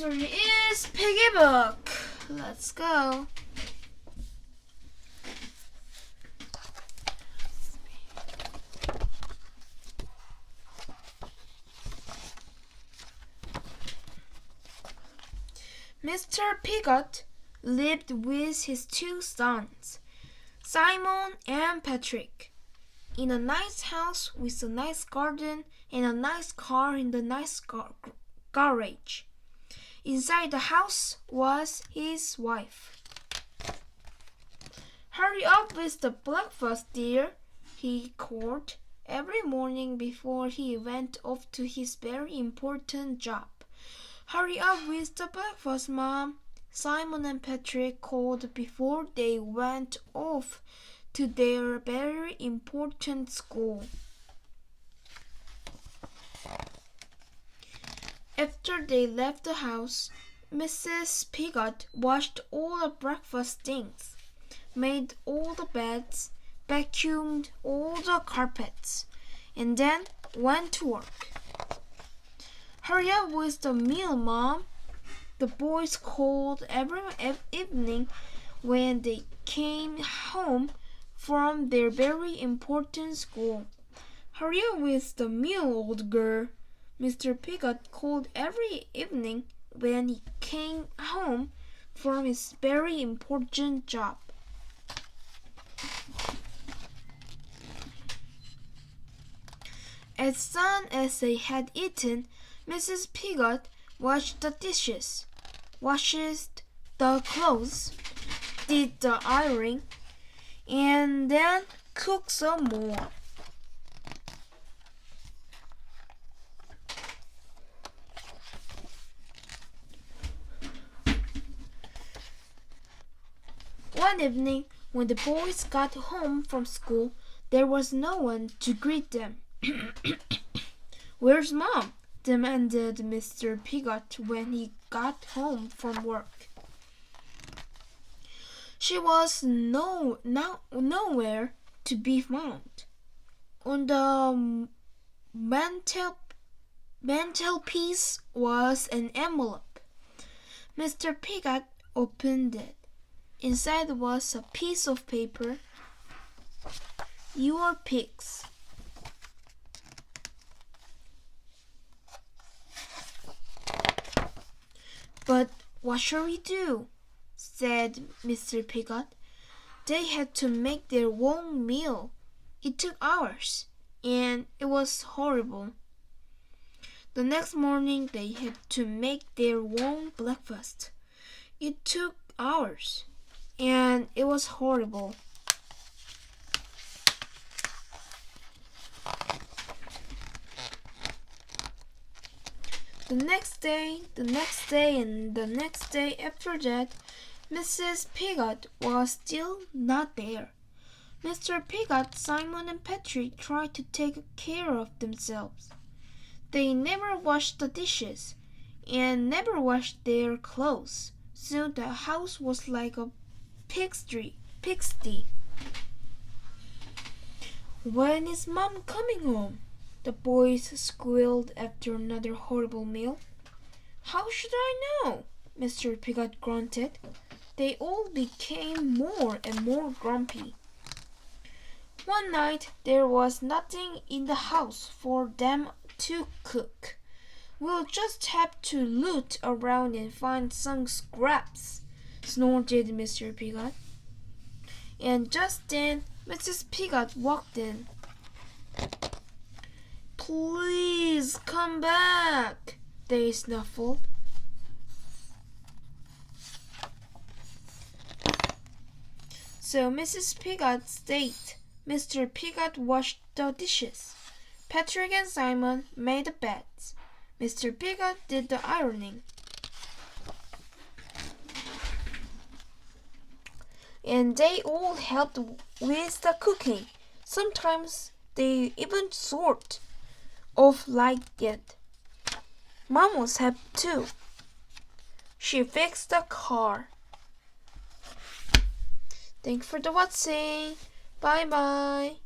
story is Piggy Book. Let's go. Mr. Piggot lived with his two sons, Simon and Patrick, in a nice house with a nice garden and a nice car in the nice garage. Inside the house was his wife. "Hurry up with the breakfast, dear," he called every morning before he went off to his very important job. "Hurry up with the breakfast, Mom," Simon and Patrick called before they went off to their very important school. After they left the house, Mrs. Piggot washed all the breakfast things, made all the beds, vacuumed all the carpets, and then went to work. "Hurry up with the meal, Mom," the boys called every evening when they came home from their very important school. "Hurry up with the meal, old girl," Mr. Piggot called every evening when he came home from his very important job. As soon as they had eaten, Mrs. Piggot washed the dishes, washed the clothes, did the ironing, and then cooked some more. One evening, when the boys got home from school, there was no one to greet them. "Where's Mom?" demanded Mr. Piggot when he got home from work. She was nowhere to be found. On the mantelpiece was an envelope. Mr. Piggot opened it. Inside was a piece of paper. "Your pigs." "But what shall we do?" said Mr. Piggot. "They had to make their own meal. It took hours, and it was horrible." The next morning they had to make their own breakfast. It took hours, and it was horrible. The next day, and the next day after that, Mrs. Piggot was still not there. Mr. Piggot, Simon, and Patrick tried to take care of themselves. They never washed the dishes and never washed their clothes, so the house was like a pigsty. "When is Mom coming home?" the boys squealed after another horrible meal. "How should I know?" Mr. Piggot grunted. They all became more and more grumpy. One night there was nothing in the house for them to cook. "We'll just have to loot around and find some scraps," snorted Mr. Piggot. And just then Mrs. Piggot walked in. "Please come back," they snuffled. So Mrs. Piggot stayed. Mr. Piggot washed the dishes. Patrick and Simon made the beds. Mr. Piggot did the ironing. And they all helped with the cooking. Sometimes they even sort of liked it. Mom was happy too. She fixed the car. Thanks for the watching. Bye bye.